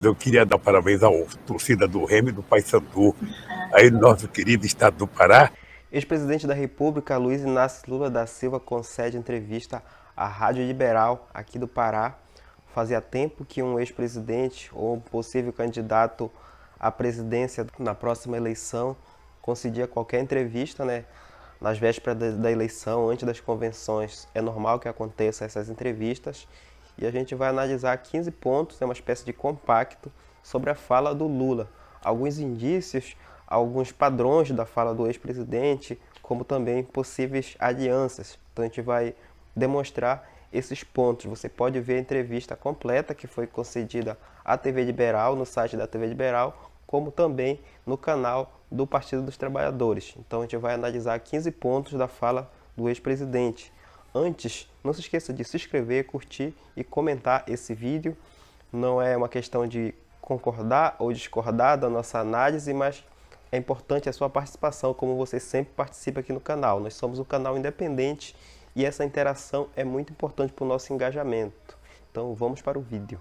Eu queria dar parabéns à torcida do Remo e do Paysandu, aí no nosso querido estado do Pará. Ex-presidente da República, Luiz Inácio Lula da Silva, concede entrevista à Rádio Liberal, aqui do Pará. Fazia tempo que um ex-presidente ou um possível candidato à presidência na próxima eleição concedia qualquer entrevista, né? Nas vésperas da eleição, antes das convenções, é normal que aconteçam essas entrevistas. E a gente vai analisar 15 pontos, é uma espécie de compacto, sobre a fala do Lula. Alguns indícios, alguns padrões da fala do ex-presidente, como também possíveis alianças. Então a gente vai demonstrar esses pontos. Você pode ver a entrevista completa que foi concedida à TV Liberal, no site da TV Liberal, como também no canal do Partido dos Trabalhadores. Então a gente vai analisar 15 pontos da fala do ex-presidente. Antes, não se esqueça de se inscrever, curtir e comentar esse vídeo. Não é uma questão de concordar ou discordar da nossa análise, mas é importante a sua participação, como você sempre participa aqui no canal. Nós somos um canal independente e essa interação é muito importante para o nosso engajamento. Então vamos para o vídeo.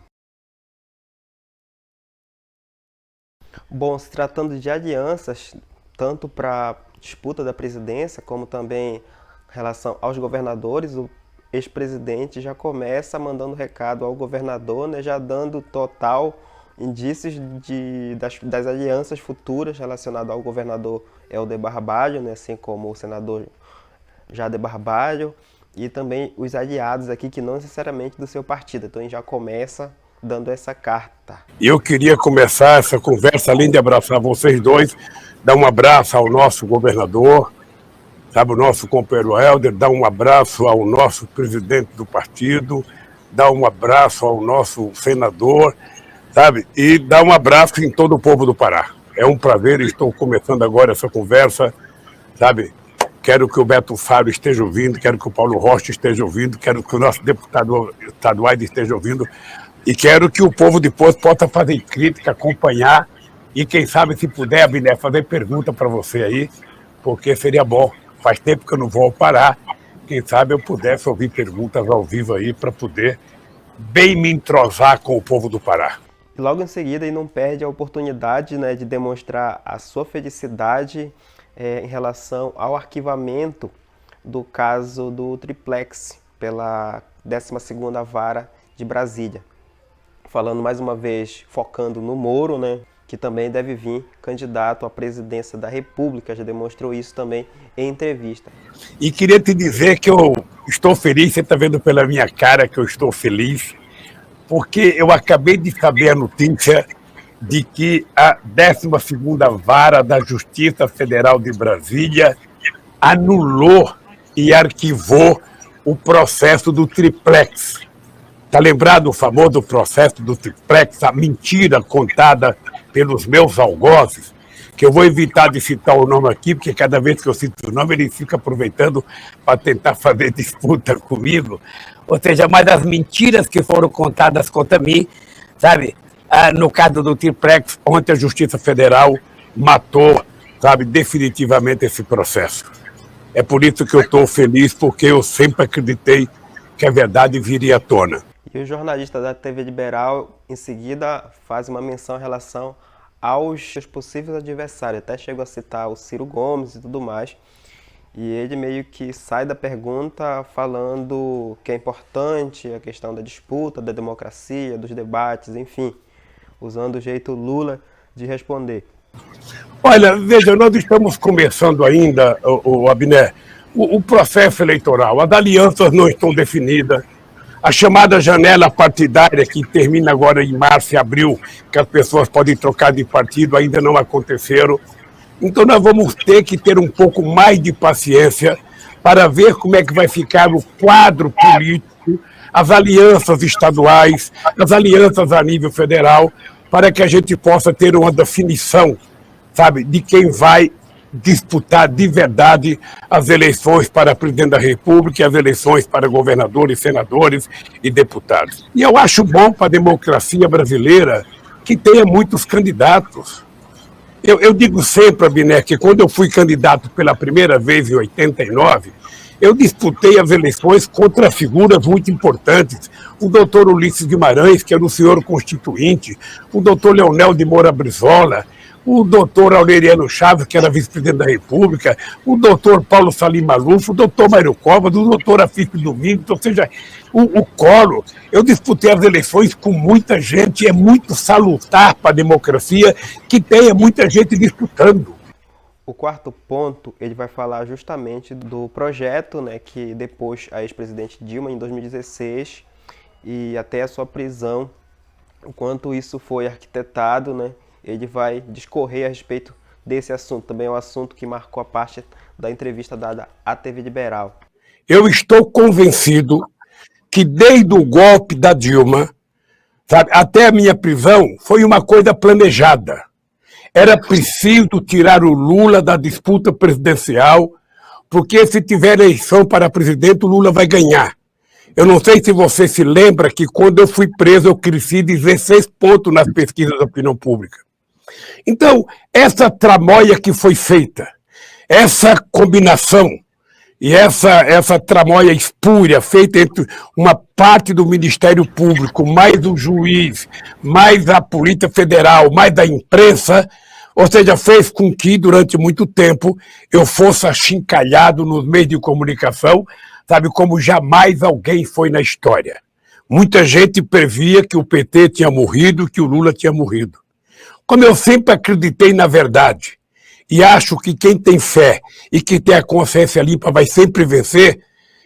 Bom, se tratando de alianças, tanto para a disputa da presidência, como também em relação aos governadores, o ex-presidente já começa mandando recado ao governador, né, já dando total indícios das alianças futuras relacionadas ao governador Helder Barbalho, né, assim como o senador Jader Barbalho, e também os aliados aqui que não necessariamente do seu partido. Então a gente já começa dando essa carta. Eu queria começar essa conversa, além de abraçar vocês dois, dar um abraço ao nosso governador, sabe, o nosso companheiro Helder, dar um abraço ao nosso presidente do partido, dar um abraço ao nosso senador, sabe, e dar um abraço em todo o povo do Pará. É um prazer, estou começando agora essa conversa, sabe, quero que o Beto Faro esteja ouvindo, quero que o Paulo Rocha esteja ouvindo, quero que o nosso deputado estaduais esteja ouvindo, e quero que o povo depois possa fazer crítica, acompanhar, e quem sabe, se puder, Abiné, fazer pergunta para você aí, porque seria bom. Faz tempo que eu não vou ao Pará, quem sabe eu pudesse ouvir perguntas ao vivo aí para poder bem me entrosar com o povo do Pará. E logo em seguida, ele não perde a oportunidade, né, de demonstrar a sua felicidade em relação ao arquivamento do caso do Triplex pela 12ª Vara de Brasília. Falando mais uma vez, focando no Moro, né, que também deve vir candidato à presidência da República, já demonstrou isso também em entrevista. E queria te dizer que eu estou feliz, você está vendo pela minha cara que eu estou feliz, porque eu acabei de saber a notícia de que a 12ª Vara da Justiça Federal de Brasília anulou e arquivou o processo do Triplex. Está lembrado o famoso processo do Triplex, a mentira contada pelos meus algozes, que eu vou evitar de citar o nome aqui, porque cada vez que eu cito o nome, ele fica aproveitando para tentar fazer disputa comigo. Ou seja, mas as mentiras que foram contadas contra mim, sabe? No caso do Triplex, ontem a Justiça Federal matou, sabe, definitivamente esse processo. É por isso que eu estou feliz, porque eu sempre acreditei que a verdade viria à tona. E o jornalista da TV Liberal, em seguida, faz uma menção em relação aos possíveis adversários. Até chegou a citar o Ciro Gomes e tudo mais. E ele meio que sai da pergunta falando que é importante a questão da disputa, da democracia, dos debates, enfim. Usando o jeito Lula de responder. Olha, veja, nós estamos começando ainda, o Abiné, o processo eleitoral. As alianças não estão definidas. A chamada janela partidária, que termina agora em março e abril, que as pessoas podem trocar de partido, ainda não aconteceram. Então nós vamos ter que ter um pouco mais de paciência para ver como é que vai ficar o quadro político, as alianças estaduais, as alianças a nível federal, para que a gente possa ter uma definição, sabe, de quem vai disputar de verdade as eleições para presidente da República e as eleições para governadores, senadores e deputados. E eu acho bom para a democracia brasileira que tenha muitos candidatos. Eu digo sempre, Abner, que quando eu fui candidato pela primeira vez em 89, eu disputei as eleições contra figuras muito importantes. O doutor Ulisses Guimarães, que era o senhor constituinte, o doutor Leonel de Moura Brizola, o doutor Aureliano Chaves, que era vice-presidente da República, o doutor Paulo Salim Maluf, o doutor Mário Covas, o doutor Afif Domingos, ou seja, o Collor. Eu disputei as eleições com muita gente, é muito salutar para a democracia que tenha muita gente disputando. O quarto ponto, ele vai falar justamente do projeto, né, que depois a ex-presidente Dilma, em 2016, e até a sua prisão, o quanto isso foi arquitetado, né, ele vai discorrer a respeito desse assunto. Também é um assunto que marcou a parte da entrevista dada à TV Liberal. Eu estou convencido que desde o golpe da Dilma, sabe, até a minha prisão, foi uma coisa planejada. Era preciso tirar o Lula da disputa presidencial, porque se tiver eleição para presidente, o Lula vai ganhar. Eu não sei se você se lembra que quando eu fui preso, eu cresci 16 pontos nas pesquisas da opinião pública. Então, essa tramóia que foi feita, essa combinação e essa tramóia espúria feita entre uma parte do Ministério Público, mais o juiz, mais a Polícia Federal, mais a imprensa, ou seja, fez com que, durante muito tempo, eu fosse achincalhado nos meios de comunicação, sabe, como jamais alguém foi na história. Muita gente previa que o PT tinha morrido, que o Lula tinha morrido. Como eu sempre acreditei na verdade, e acho que quem tem fé e que tem a consciência limpa vai sempre vencer,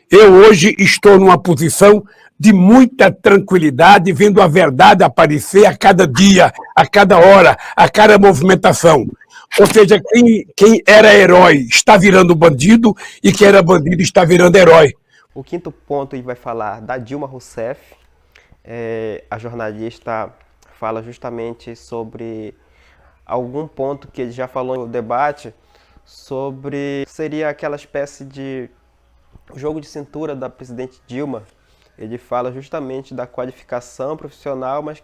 eu hoje estou numa posição de muita tranquilidade, vendo a verdade aparecer a cada dia, a cada hora, a cada movimentação. Ou seja, quem era herói está virando bandido e quem era bandido está virando herói. O quinto ponto ele vai falar da Dilma Rousseff. A jornalista fala justamente sobre algum ponto que ele já falou no debate, sobre seria aquela espécie de jogo de cintura da presidente Dilma. Ele fala justamente da qualificação profissional, mas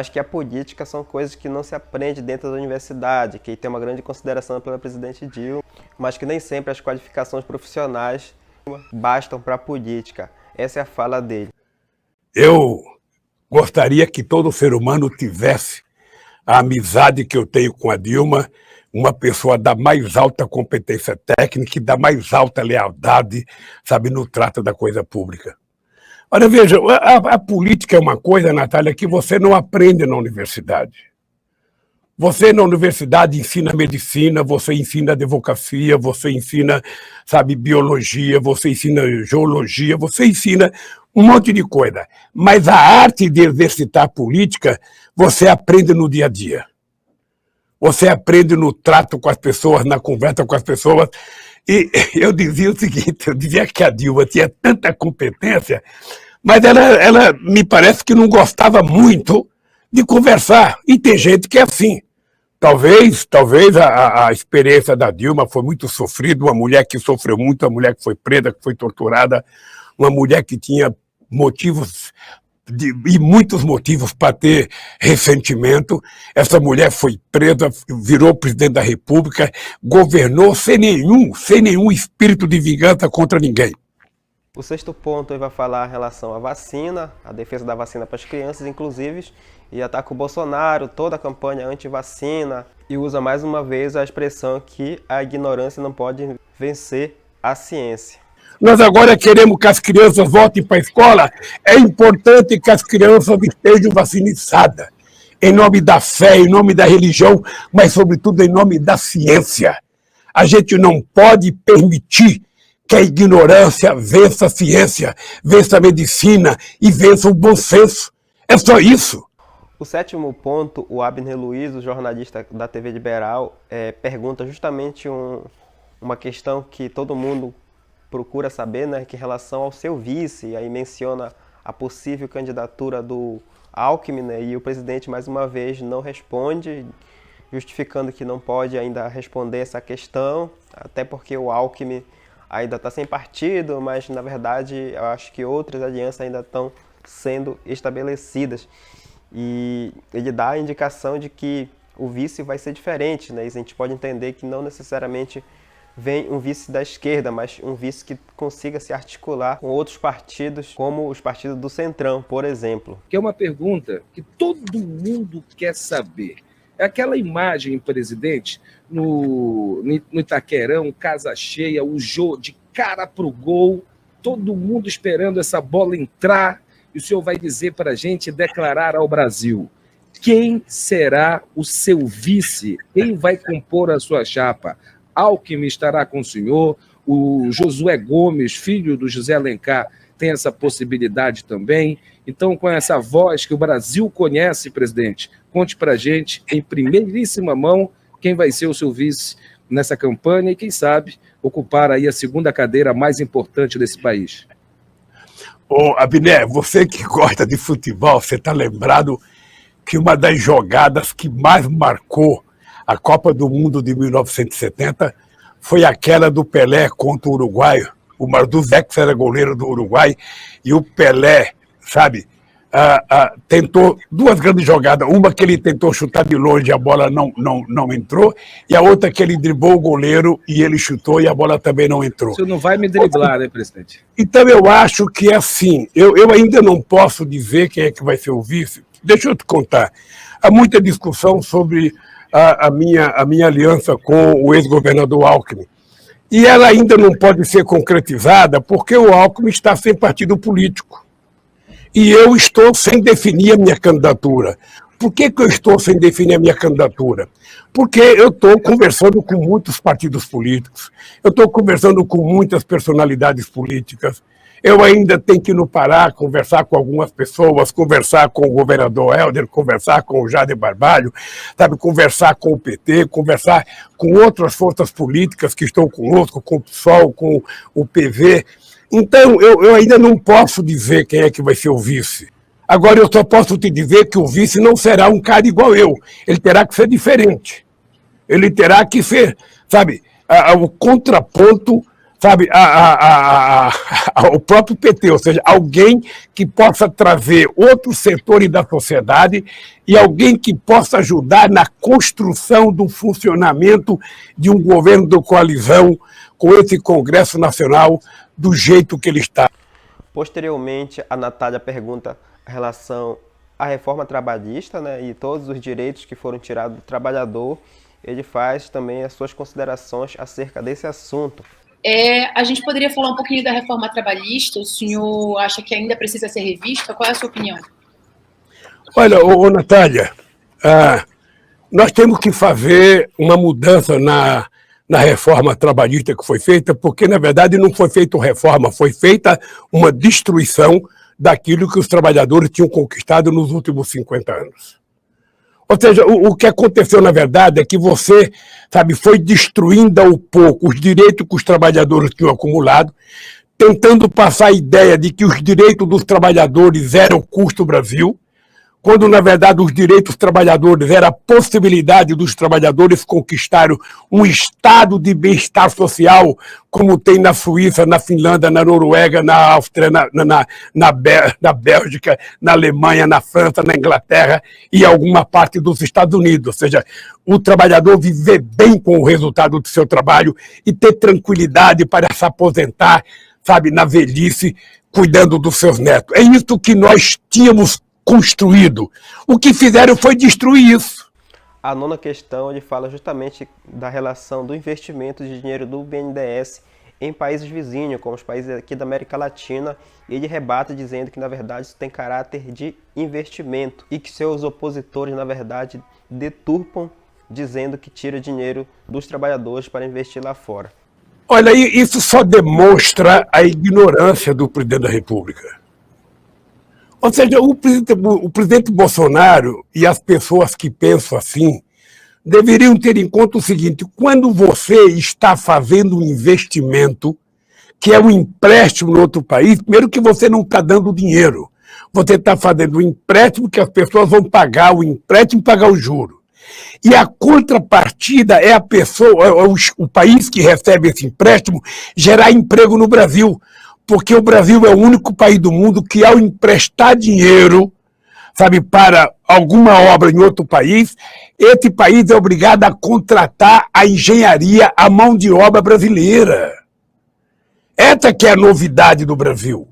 que a política são coisas que não se aprende dentro da universidade, que tem uma grande consideração pela presidente Dilma, mas que nem sempre as qualificações profissionais bastam para a política. Essa é a fala dele. Eu gostaria que todo ser humano tivesse a amizade que eu tenho com a Dilma, uma pessoa da mais alta competência técnica e da mais alta lealdade, sabe, no trato da coisa pública. Olha, veja, a política é uma coisa, Natália, que você não aprende na universidade. Você na universidade ensina medicina, você ensina advocacia, você ensina, sabe, biologia, você ensina geologia, você ensina um monte de coisa. Mas a arte de exercitar a política, você aprende no dia a dia. Você aprende no trato com as pessoas, na conversa com as pessoas. E eu dizia o seguinte, eu dizia que a Dilma tinha tanta competência, mas ela me parece que não gostava muito de conversar. E tem gente que é assim. Talvez a experiência da Dilma foi muito sofrida, uma mulher que sofreu muito, uma mulher que foi presa, que foi torturada, uma mulher que tinha motivos, e muitos motivos para ter ressentimento. Essa mulher foi presa, virou presidente da República, governou sem nenhum espírito de vingança contra ninguém. O sexto ponto ele vai falar em relação à vacina, a defesa da vacina para as crianças, inclusive, e ataca o Bolsonaro, toda a campanha anti-vacina, e usa mais uma vez a expressão que a ignorância não pode vencer a ciência. Nós agora queremos que as crianças voltem para a escola. É importante que as crianças estejam vacinadas, em nome da fé, em nome da religião, mas, sobretudo, em nome da ciência. A gente não pode permitir que a ignorância vença a ciência, vença a medicina e vença o bom senso. É só isso. O sétimo ponto, o Abner Luiz, o jornalista da TV Liberal, pergunta justamente uma questão que todo mundo procura saber, né, que em relação ao seu vice, aí menciona a possível candidatura do Alckmin, né, e o presidente mais uma vez não responde, justificando que não pode ainda responder essa questão, até porque o Alckmin ainda está sem partido, mas na verdade eu acho que outras alianças ainda estão sendo estabelecidas. E ele dá a indicação de que o vice vai ser diferente, né? E a gente pode entender que não necessariamente vem um vice da esquerda, mas um vice que consiga se articular com outros partidos, como os partidos do Centrão, por exemplo. Que é uma pergunta que todo mundo quer saber. É aquela imagem, presidente, no Itaquerão, casa cheia, o Jô de cara pro gol, todo mundo esperando essa bola entrar, e o senhor vai dizer para a gente, declarar ao Brasil, quem será o seu vice? Quem vai compor a sua chapa? Alckmin estará com o senhor, o Josué Gomes, filho do José Alencar, tem essa possibilidade também. Então, com essa voz que o Brasil conhece, presidente, conte para a gente, em primeiríssima mão, quem vai ser o seu vice nessa campanha e, quem sabe, ocupar aí a segunda cadeira mais importante desse país. Ô, Abner, você que gosta de futebol, você está lembrado que uma das jogadas que mais marcou a Copa do Mundo de 1970 foi aquela do Pelé contra o Uruguai. O Marduzek era goleiro do Uruguai e o Pelé, sabe, tentou duas grandes jogadas. Uma que ele tentou chutar de longe e a bola não entrou, e a outra que ele driblou o goleiro e ele chutou e a bola também não entrou. O senhor não vai me driblar, né, presidente? Então eu acho que é assim. Eu ainda não posso dizer quem é que vai ser o vice. Deixa eu te contar. Há muita discussão sobre a minha aliança com o ex-governador Alckmin. E ela ainda não pode ser concretizada porque o Alckmin está sem partido político. E eu estou sem definir a minha candidatura. Por que eu estou sem definir a minha candidatura? Porque eu estou conversando com muitos partidos políticos, eu estou conversando com muitas personalidades políticas, eu ainda tenho que ir no Pará conversar com algumas pessoas, conversar com o governador Helder, conversar com o Jader Barbalho, sabe, conversar com o PT, conversar com outras forças políticas que estão conosco, com o PSOL, com o PV. Então, eu ainda não posso dizer quem é que vai ser o vice. Agora, eu só posso te dizer que o vice não será um cara igual eu. Ele terá que ser diferente. Ele terá que ser, sabe, o contraponto, sabe, ao próprio PT, ou seja, alguém que possa trazer outros setores da sociedade e alguém que possa ajudar na construção do funcionamento de um governo de coalizão com esse Congresso Nacional do jeito que ele está. Posteriormente, a Natália pergunta em relação à reforma trabalhista, né, e todos os direitos que foram tirados do trabalhador. Ele faz também as suas considerações acerca desse assunto. A gente poderia falar um pouquinho da reforma trabalhista? O senhor acha que ainda precisa ser revista? Qual é a sua opinião? Olha, Natália, nós temos que fazer uma mudança na reforma trabalhista que foi feita, porque, na verdade, não foi feita uma reforma, foi feita uma destruição daquilo que os trabalhadores tinham conquistado nos últimos 50 anos. Ou seja, o que aconteceu, na verdade, é que você, sabe, foi destruindo ao pouco os direitos que os trabalhadores tinham acumulado, tentando passar a ideia de que os direitos dos trabalhadores eram o custo do Brasil, quando, na verdade, os direitos dos trabalhadores era a possibilidade dos trabalhadores conquistarem um estado de bem-estar social, como tem na Suíça, na Finlândia, na Noruega, na Áustria, na Bélgica, na Alemanha, na França, na Inglaterra e alguma parte dos Estados Unidos. Ou seja, o trabalhador viver bem com o resultado do seu trabalho e ter tranquilidade para se aposentar, sabe, na velhice, cuidando dos seus netos. É isso que nós tínhamos construído. O que fizeram foi destruir isso. A nona questão, ele fala justamente da relação do investimento de dinheiro do BNDES em países vizinhos, como os países aqui da América Latina, e ele rebate dizendo que, na verdade, isso tem caráter de investimento e que seus opositores, na verdade, deturpam, dizendo que tira dinheiro dos trabalhadores para investir lá fora. Olha, isso só demonstra a ignorância do presidente da República. Ou seja, o presidente Bolsonaro e as pessoas que pensam assim deveriam ter em conta o seguinte: quando você está fazendo um investimento, que é um empréstimo no outro país, primeiro que você não está dando dinheiro. Você está fazendo um empréstimo que as pessoas vão pagar o empréstimo e pagar o juro. E a contrapartida é a pessoa, o país que recebe esse empréstimo, gerar emprego no Brasil. Porque o Brasil é o único país do mundo que, ao emprestar dinheiro sabe, para alguma obra em outro país, esse país é obrigado a contratar a engenharia, a mão de obra brasileira. Essa que é a novidade do Brasil.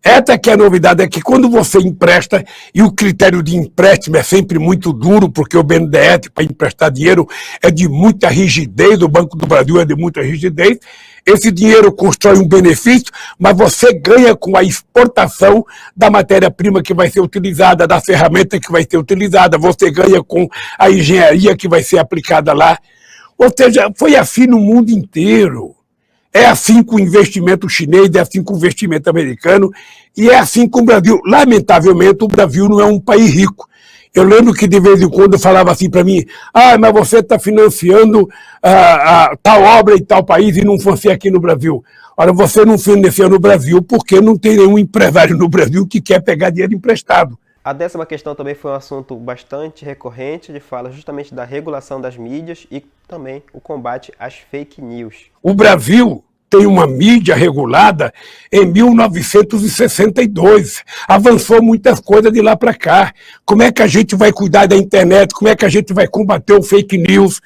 Essa que é a novidade, é que quando você empresta, e o critério de empréstimo é sempre muito duro, porque o BNDES, para emprestar dinheiro, é de muita rigidez, o Banco do Brasil é de muita rigidez, esse dinheiro constrói um benefício, mas você ganha com a exportação da matéria-prima que vai ser utilizada, da ferramenta que vai ser utilizada, você ganha com a engenharia que vai ser aplicada lá. Ou seja, foi assim no mundo inteiro. É assim com o investimento chinês, é assim com o investimento americano, e é assim com o Brasil. Lamentavelmente, o Brasil não é um país rico. Eu lembro que de vez em quando eu falava assim para mim, mas você está financiando tal obra em tal país e não financia aqui no Brasil. Ora, você não financia no Brasil porque não tem nenhum empresário no Brasil que quer pegar dinheiro emprestado. A 10ª questão também foi um assunto bastante recorrente, ele fala justamente da regulação das mídias e também o combate às fake news. O Brasil tem uma mídia regulada em 1962. Avançou muitas coisas de lá para cá. Como é que a gente vai cuidar da internet? Como é que a gente vai combater o fake news?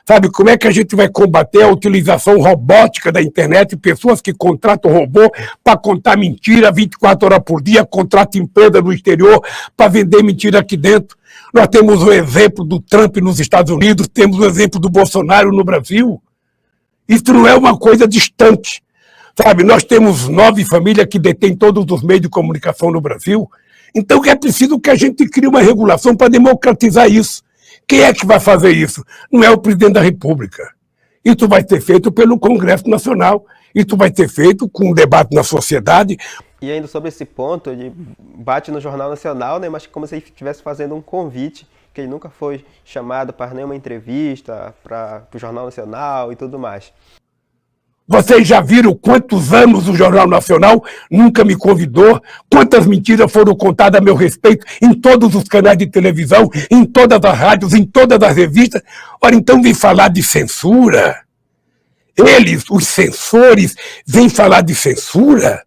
Sabe, como é que a gente vai combater a utilização robótica da internet? Pessoas que contratam robô para contar mentira 24 horas por dia, contratam empresa no exterior para vender mentira aqui dentro. Nós temos o exemplo do Trump nos Estados Unidos, temos o exemplo do Bolsonaro no Brasil. Isso não é uma coisa distante. Sabe, nós temos 9 famílias que detêm todos os meios de comunicação no Brasil. Então é preciso que a gente crie uma regulação para democratizar isso. Quem é que vai fazer isso? Não é o presidente da República. Isso vai ser feito pelo Congresso Nacional. Isso vai ser feito com um debate na sociedade. E ainda sobre esse ponto, ele bate no Jornal Nacional, né, mas como se ele estivesse fazendo um convite, que ele nunca foi chamado para nenhuma entrevista, para o Jornal Nacional e tudo mais. Vocês já viram quantos anos o Jornal Nacional nunca me convidou? Quantas mentiras foram contadas a meu respeito em todos os canais de televisão, em todas as rádios, em todas as revistas? Ora, então vem falar de censura? Eles, os censores, vêm falar de censura?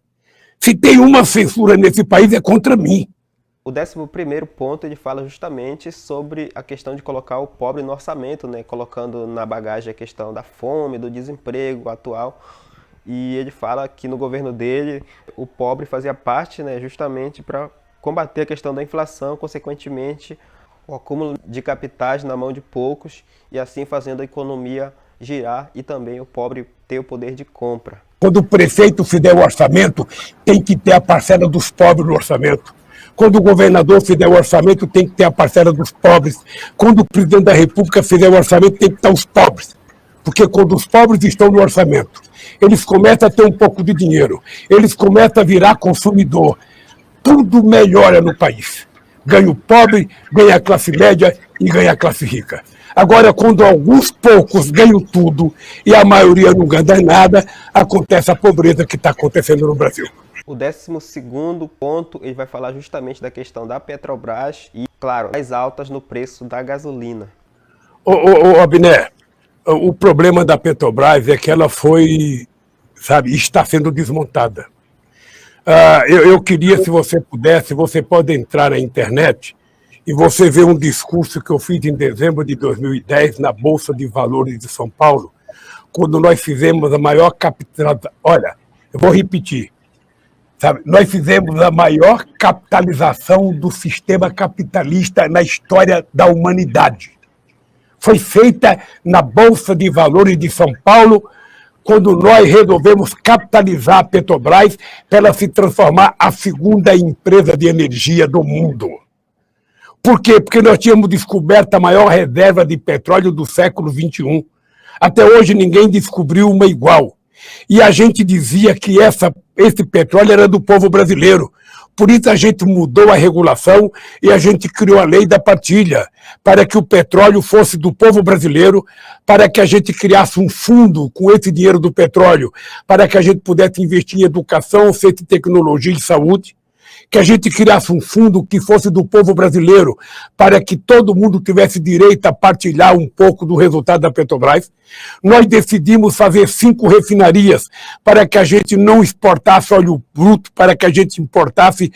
Se tem uma censura nesse país é contra mim. O 11º ponto, ele fala justamente sobre a questão de colocar o pobre no orçamento, né? Colocando na bagagem a questão da fome, do desemprego atual. E ele fala que no governo dele, o pobre fazia parte, né, justamente para combater a questão da inflação, consequentemente, o acúmulo de capitais na mão de poucos e assim fazendo a economia girar e também o pobre ter o poder de compra. Quando o prefeito fizer o orçamento, tem que ter a parcela dos pobres no orçamento. Quando o governador fizer o orçamento, tem que ter a parcela dos pobres. Quando o presidente da República fizer o orçamento, tem que estar os pobres. Porque quando os pobres estão no orçamento, eles começam a ter um pouco de dinheiro, eles começam a virar consumidor. Tudo melhora no país. Ganha o pobre, ganha a classe média e ganha a classe rica. Agora, quando alguns poucos ganham tudo e a maioria não ganha nada, acontece a pobreza que está acontecendo no Brasil. O 12º ponto, ele vai falar justamente da questão da Petrobras e, claro, as altas no preço da gasolina. Abner, o problema da Petrobras é que ela foi, sabe, está sendo desmontada. Eu queria, se você pudesse, você pode entrar na internet e você ver um discurso que eu fiz em dezembro de 2010 na Bolsa de Valores de São Paulo, quando nós fizemos a maior capitalização. Olha, eu vou repetir. Sabe, nós fizemos a maior capitalização do sistema capitalista na história da humanidade. Foi feita na Bolsa de Valores de São Paulo, quando nós resolvemos capitalizar a Petrobras para ela se transformar a segunda empresa de energia do mundo. Por quê? Porque nós tínhamos descoberto a maior reserva de petróleo do século XXI. Até hoje ninguém descobriu uma igual. E a gente dizia que esse petróleo era do povo brasileiro. Por isso a gente mudou a regulação e a gente criou a lei da partilha, para que o petróleo fosse do povo brasileiro, para que a gente criasse um fundo com esse dinheiro do petróleo, para que a gente pudesse investir em educação, ciência, tecnologia e saúde, que a gente criasse um fundo que fosse do povo brasileiro, para que todo mundo tivesse direito a partilhar um pouco do resultado da Petrobras. Nós decidimos fazer 5 refinarias para que a gente não exportasse óleo bruto, para que a gente importasse,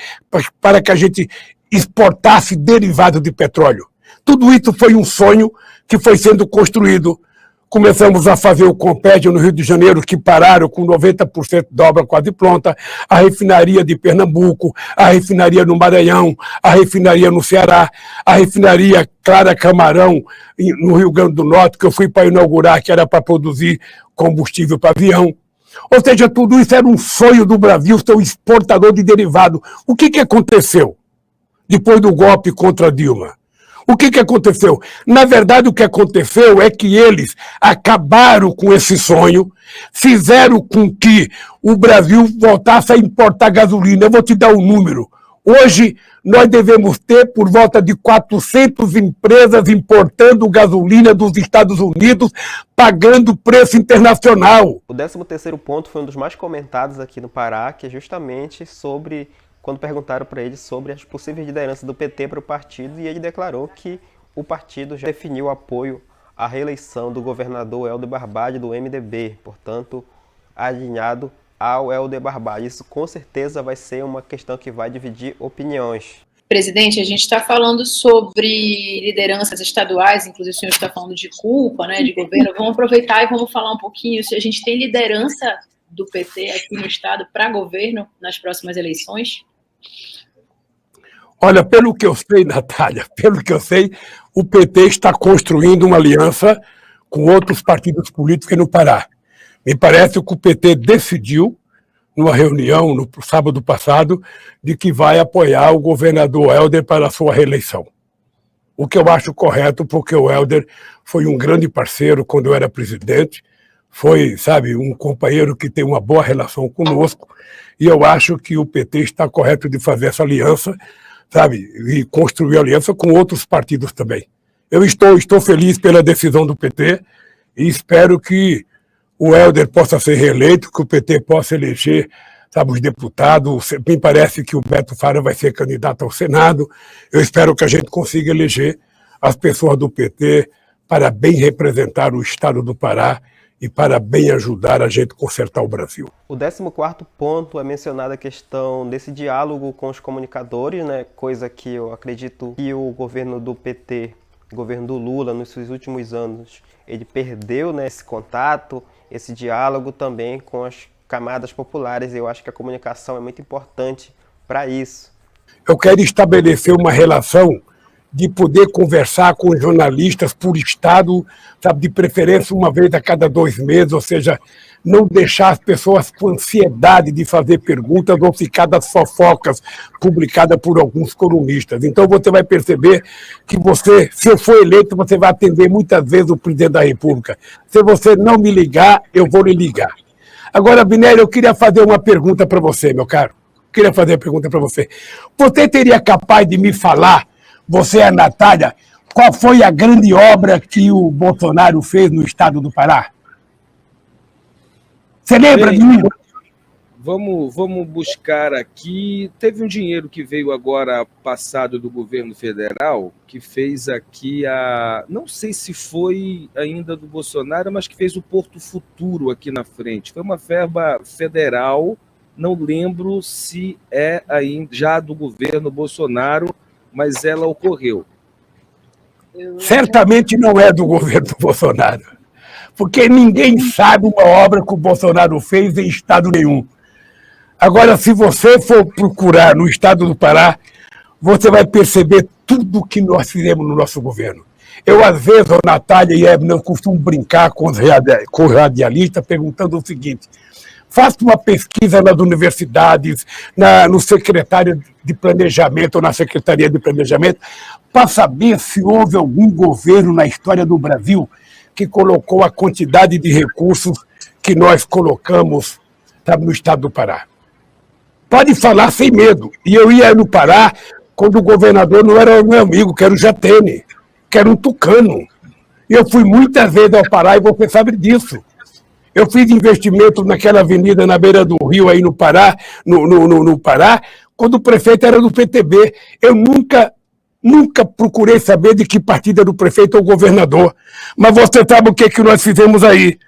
para que a gente exportasse derivado de petróleo. Tudo isso foi um sonho que foi sendo construído. Começamos a fazer o Compédio no Rio de Janeiro, que pararam com 90% da obra quase pronta, a refinaria de Pernambuco, a refinaria no Maranhão, a refinaria no Ceará, a refinaria Clara Camarão, no Rio Grande do Norte, que eu fui para inaugurar, que era para produzir combustível para avião. Ou seja, tudo isso era um sonho do Brasil, ser um exportador de derivado. O que aconteceu depois do golpe contra Dilma? O que aconteceu? Na verdade, o que aconteceu é que eles acabaram com esse sonho, fizeram com que o Brasil voltasse a importar gasolina. Eu vou te dar um número. Hoje, nós devemos ter por volta de 400 empresas importando gasolina dos Estados Unidos, pagando preço internacional. O 13º ponto foi um dos mais comentados aqui no Pará, que é justamente sobre... quando perguntaram para ele sobre as possíveis lideranças do PT para o partido, e ele declarou que o partido já definiu apoio à reeleição do governador Helder Barbalho do MDB, portanto, alinhado ao Helder Barbalho. Isso com certeza vai ser uma questão que vai dividir opiniões. Presidente, a gente está falando sobre lideranças estaduais, inclusive o senhor está falando de culpa, né, de governo. Vamos aproveitar e vamos falar um pouquinho se a gente tem liderança do PT aqui no estado para governo nas próximas eleições. Olha, pelo que eu sei, Natália, pelo que eu sei, o PT está construindo uma aliança com outros partidos políticos no Pará. Me parece que o PT decidiu, numa reunião no sábado passado, de que vai apoiar o governador Helder para a sua reeleição. O que eu acho correto, porque o Helder foi um grande parceiro quando eu era presidente, foi, sabe, um companheiro que tem uma boa relação conosco, e eu acho que o PT está correto de fazer essa aliança, sabe, e construir aliança com outros partidos também. Eu estou feliz pela decisão do PT e espero que o Helder possa ser reeleito, que o PT possa eleger, sabe, os deputados. Me parece que o Beto Fara vai ser candidato ao Senado. Eu espero que a gente consiga eleger as pessoas do PT para bem representar o estado do Pará e para bem ajudar a gente a consertar o Brasil. O 14º ponto é mencionada a questão desse diálogo com os comunicadores, né? Coisa que eu acredito que o governo do PT, o governo do Lula, nos seus últimos anos, ele perdeu, né, esse contato, esse diálogo também com as camadas populares. Eu acho que a comunicação é muito importante para isso. Eu quero estabelecer uma relação de poder conversar com jornalistas por estado, sabe, de preferência uma vez a cada 2 meses, ou seja, não deixar as pessoas com ansiedade de fazer perguntas ou ficar das fofocas publicadas por alguns colunistas. Então você vai perceber que você, se eu for eleito, você vai atender muitas vezes o presidente da República. Se você não me ligar, eu vou lhe ligar. Agora, Binelli, eu queria fazer uma pergunta para você, meu caro. Queria fazer uma pergunta para você. Você teria capaz de me falar, você e a Natália, qual foi a grande obra que o Bolsonaro fez no estado do Pará? Você lembra de mim? Vamos buscar aqui. Teve um dinheiro que veio agora passado do governo federal, que fez aqui a... Não sei se foi ainda do Bolsonaro, mas que fez o Porto Futuro aqui na frente. Foi uma verba federal, não lembro se é ainda já do governo Bolsonaro, mas ela ocorreu. Certamente não é do governo Bolsonaro, porque ninguém sabe uma obra que o Bolsonaro fez em estado nenhum. Agora, se você for procurar no estado do Pará, você vai perceber tudo que nós fizemos no nosso governo. Eu, às vezes, a Natália e Ebner, costumo brincar com os radialistas, perguntando o seguinte: faça uma pesquisa nas universidades, no secretário de planejamento ou na secretaria de planejamento, para saber se houve algum governo na história do Brasil que colocou a quantidade de recursos que nós colocamos, sabe, no estado do Pará. Pode falar sem medo. E eu ia no Pará quando o governador não era meu amigo, que era o Jatene, que era um tucano. E eu fui muitas vezes ao Pará e você sabe disso. Eu fiz investimento naquela avenida na beira do rio aí no Pará, no Pará, quando o prefeito era do PTB. Eu nunca procurei saber de que partido era o prefeito ou o governador. Mas você sabe o que nós fizemos aí?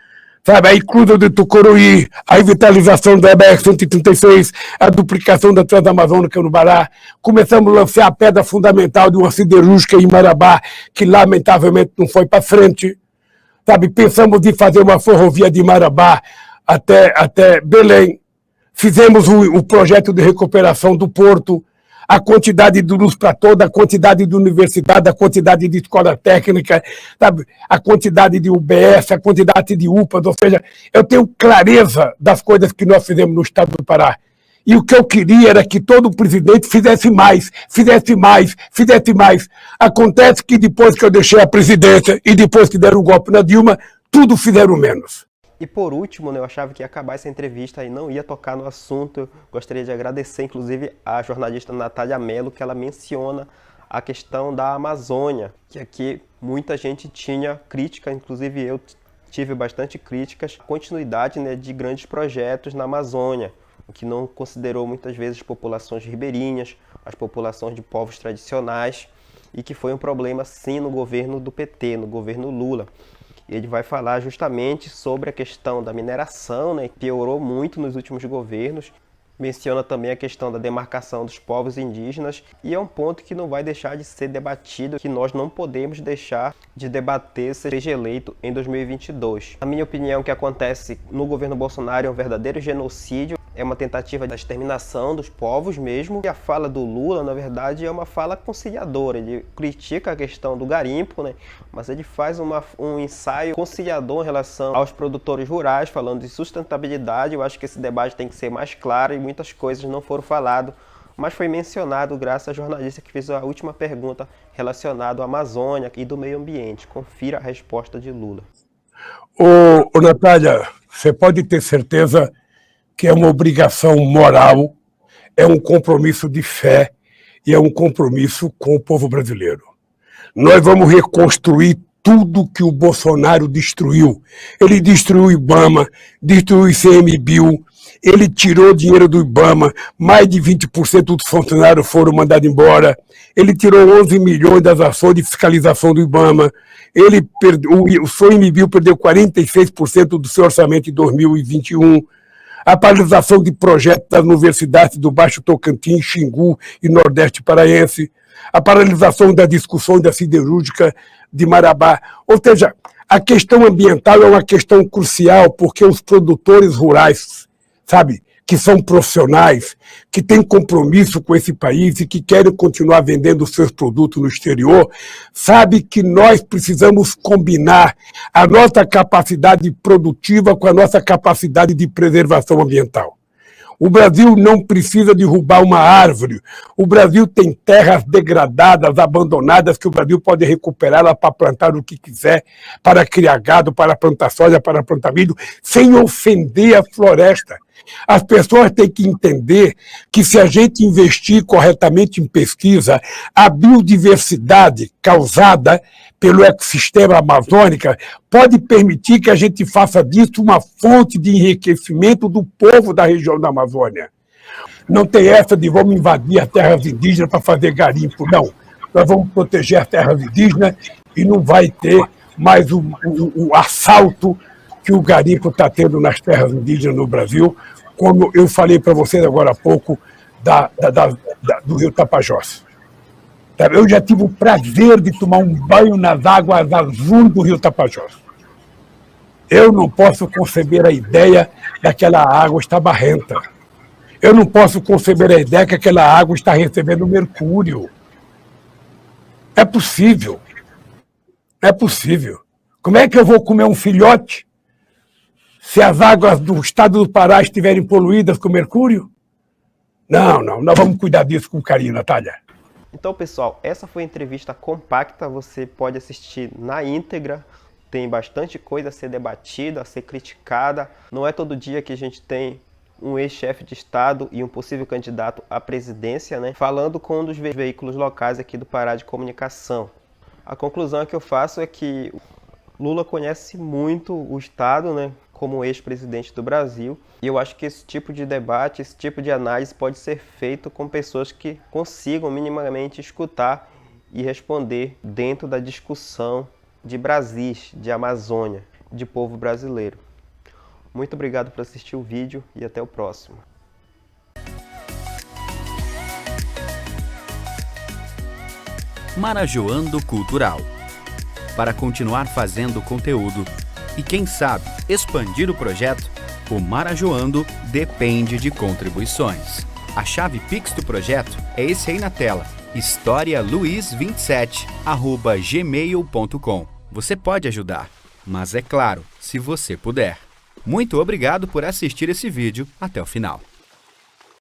sabe, a inclusão de Tucuruí, a revitalização da BR-136, a duplicação da Transamazônica no Pará. Começamos a lançar a pedra fundamental de uma siderúrgica em Marabá, que lamentavelmente não foi para frente. Sabe, pensamos em fazer uma ferrovia de Marabá até Belém. Fizemos o projeto de recuperação do porto, a quantidade de luz para toda, a quantidade de universidade, a quantidade de escola técnica, sabe? A quantidade de UBS, a quantidade de UPAs, ou seja, eu tenho clareza das coisas que nós fizemos no estado do Pará. E o que eu queria era que todo presidente fizesse mais, fizesse mais, fizesse mais. Acontece que depois que eu deixei a presidência e depois que deram o golpe na Dilma, tudo fizeram menos. E por último, né, eu achava que ia acabar essa entrevista e não ia tocar no assunto. Eu gostaria de agradecer, inclusive, a jornalista Natália Mello, que ela menciona a questão da Amazônia, que aqui muita gente tinha crítica, inclusive eu tive bastante críticas, a continuidade, né, de grandes projetos na Amazônia, o que não considerou muitas vezes as populações ribeirinhas, as populações de povos tradicionais, e que foi um problema sim no governo do PT, no governo Lula. Ele vai falar justamente sobre a questão da mineração, né, que piorou muito nos últimos governos. Menciona também a questão da demarcação dos povos indígenas e é um ponto que não vai deixar de ser debatido, que nós não podemos deixar de debater se seja eleito em 2022. Na minha opinião, o que acontece no governo Bolsonaro é um verdadeiro genocídio, é uma tentativa da exterminação dos povos mesmo. E a fala do Lula, na verdade, é uma fala conciliadora. Ele critica a questão do garimpo, né? Mas ele faz um ensaio conciliador em relação aos produtores rurais, falando de sustentabilidade. Eu acho que esse debate tem que ser mais claro e muitas coisas não foram faladas, mas foi mencionado graças à jornalista que fez a última pergunta relacionada à Amazônia e do meio ambiente. Confira a resposta de Lula. Ô Natália, você pode ter certeza que é uma obrigação moral, é um compromisso de fé e é um compromisso com o povo brasileiro. Nós vamos reconstruir tudo que o Bolsonaro destruiu. Ele destruiu o IBAMA, destruiu o ICMBio, ele tirou dinheiro do IBAMA, mais de 20% dos funcionários foram mandados embora, ele tirou 11 milhões das ações de fiscalização do IBAMA, o ICMBio perdeu 46% do seu orçamento em 2021, a paralisação de projetos das universidades do Baixo Tocantins, Xingu e Nordeste Paraense, a paralisação da discussão da siderúrgica de Marabá. Ou seja, a questão ambiental é uma questão crucial, porque os produtores rurais, sabe, que são profissionais, que têm compromisso com esse país e que querem continuar vendendo os seus produtos no exterior, sabe que nós precisamos combinar a nossa capacidade produtiva com a nossa capacidade de preservação ambiental. O Brasil não precisa derrubar uma árvore. O Brasil tem terras degradadas, abandonadas, que o Brasil pode recuperá-la para plantar o que quiser, para criar gado, para plantar soja, para plantar milho, sem ofender a floresta. As pessoas têm que entender que se a gente investir corretamente em pesquisa, a biodiversidade causada pelo ecossistema amazônico pode permitir que a gente faça disso uma fonte de enriquecimento do povo da região da Amazônia. Não tem essa de vamos invadir as terras indígenas para fazer garimpo, não. Nós vamos proteger as terras indígenas e não vai ter mais o assalto que o garimpo está tendo nas terras indígenas no Brasil, como eu falei para vocês agora há pouco do rio Tapajós. Eu já tive o prazer de tomar um banho nas águas azuis do rio Tapajós. Eu não posso conceber a ideia daquela água estar barrenta. Eu não posso conceber a ideia que aquela água está recebendo mercúrio. É possível. É possível. Como é que eu vou comer um filhote se as águas do estado do Pará estiverem poluídas com mercúrio? Não, nós vamos cuidar disso com carinho, Natália. Então, pessoal, essa foi a entrevista compacta, você pode assistir na íntegra, tem bastante coisa a ser debatida, a ser criticada. Não é todo dia que a gente tem um ex-chefe de Estado e um possível candidato à presidência, né, falando com um dos veículos locais aqui do Pará de comunicação. A conclusão que eu faço é que Lula conhece muito o Estado, né, como ex-presidente do Brasil, e eu acho que esse tipo de debate, esse tipo de análise pode ser feito com pessoas que consigam minimamente escutar e responder dentro da discussão de Brasis, de Amazônia, de povo brasileiro. Muito obrigado por assistir o vídeo e até o próximo. Marajoando Cultural. Para continuar fazendo conteúdo e, quem sabe, expandir o projeto, o Marajoando depende de contribuições. A chave Pix do projeto é esse aí na tela, historialuiz27@gmail.com. Você pode ajudar, mas é claro, se você puder. Muito obrigado por assistir esse vídeo até o final.